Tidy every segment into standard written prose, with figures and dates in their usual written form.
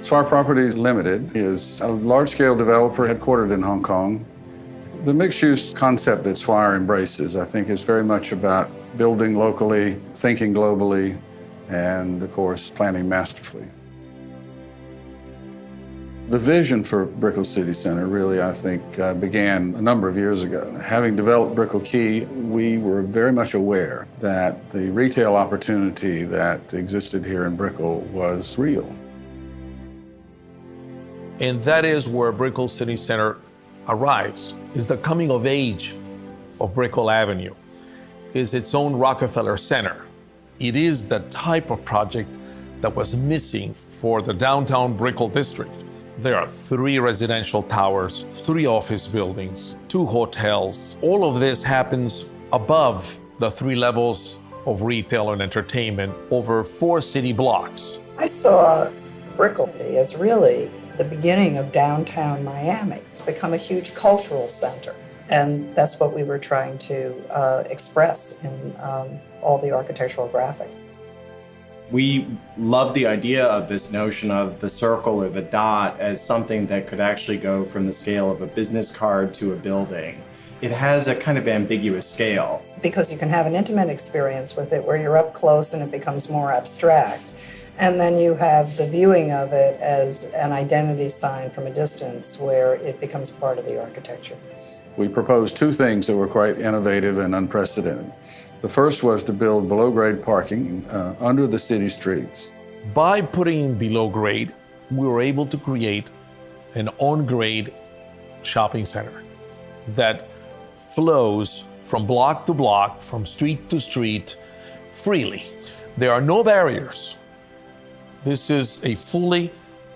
Swire Properties Limited is a large-scale developer headquartered in Hong Kong. The mixed-use concept that Swire embraces, I think, is very much about building locally, thinking globally, and, of course, planning masterfully. The vision for Brickell City Centre really, I think, began a number of years ago. Having developed Brickell Key, we were very much aware that the retail opportunity that existed here in Brickell was real. And that is where Brickell City Centre arrives, is the coming of age of Brickell Avenue, is its own Rockefeller Center. It is the type of project that was missing for the downtown Brickell district. There are 3 residential towers, 3 office buildings, 2 hotels. All of this happens above the 3 levels of retail and entertainment over 4 city blocks. I saw Brickell as really the beginning of downtown Miami. It's become a huge cultural center, and that's what we were trying to express in all the architectural graphics. We love the idea of this notion of the circle or the dot as something that could actually go from the scale of a business card to a building. It has a kind of ambiguous scale. Because you can have an intimate experience with it where you're up close and it becomes more abstract. And then you have the viewing of it as an identity sign from a distance where it becomes part of the architecture. We proposed 2 things that were quite innovative and unprecedented. The first was to build below-grade parking under the city streets. By putting in below grade, we were able to create an on-grade shopping center that flows from block to block, from street to street, freely. There are no barriers. This is a fully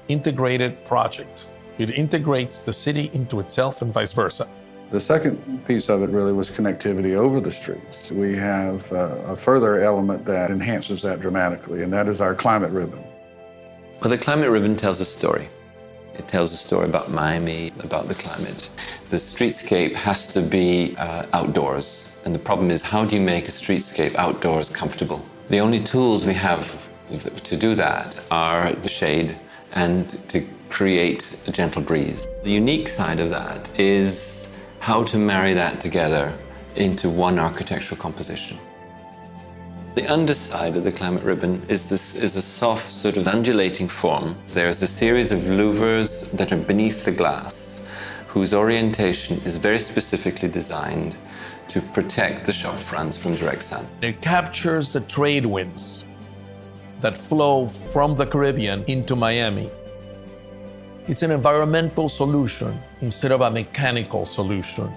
integrated project. It integrates the city into itself and vice versa. The second piece of it really was connectivity over the streets. We have a further element that enhances that dramatically, and that is our climate ribbon. Well, the climate ribbon tells a story. It tells a story about Miami, about the climate. The streetscape has to be outdoors, and the problem is, how do you make a streetscape outdoors comfortable? The only tools we have to do that are the shade and to create a gentle breeze. The unique side of that is how to marry that together into one architectural composition. The underside of the climate ribbon is a soft, sort of undulating form. There's a series of louvers that are beneath the glass, whose orientation is very specifically designed to protect the shop fronts from direct sun. It captures the trade winds that flow from the Caribbean into Miami. It's an environmental solution instead of a mechanical solution.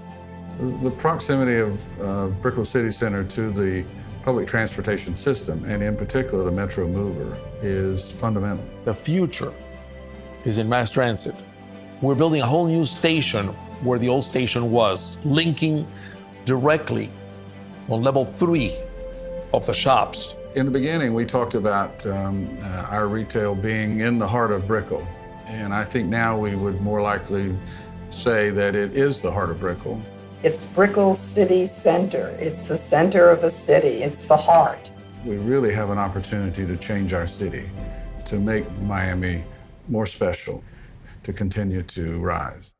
The proximity of Brickell City Centre to the public transportation system, and in particular the Metro Mover, is fundamental. The future is in mass transit. We're building a whole new station where the old station was, linking directly on level 3 of the shops. In the beginning, we talked about our retail being in the heart of Brickell. And I think now we would more likely say that it is the heart of Brickell. It's Brickell City Centre. It's the center of a city. It's the heart. We really have an opportunity to change our city, to make Miami more special, to continue to rise.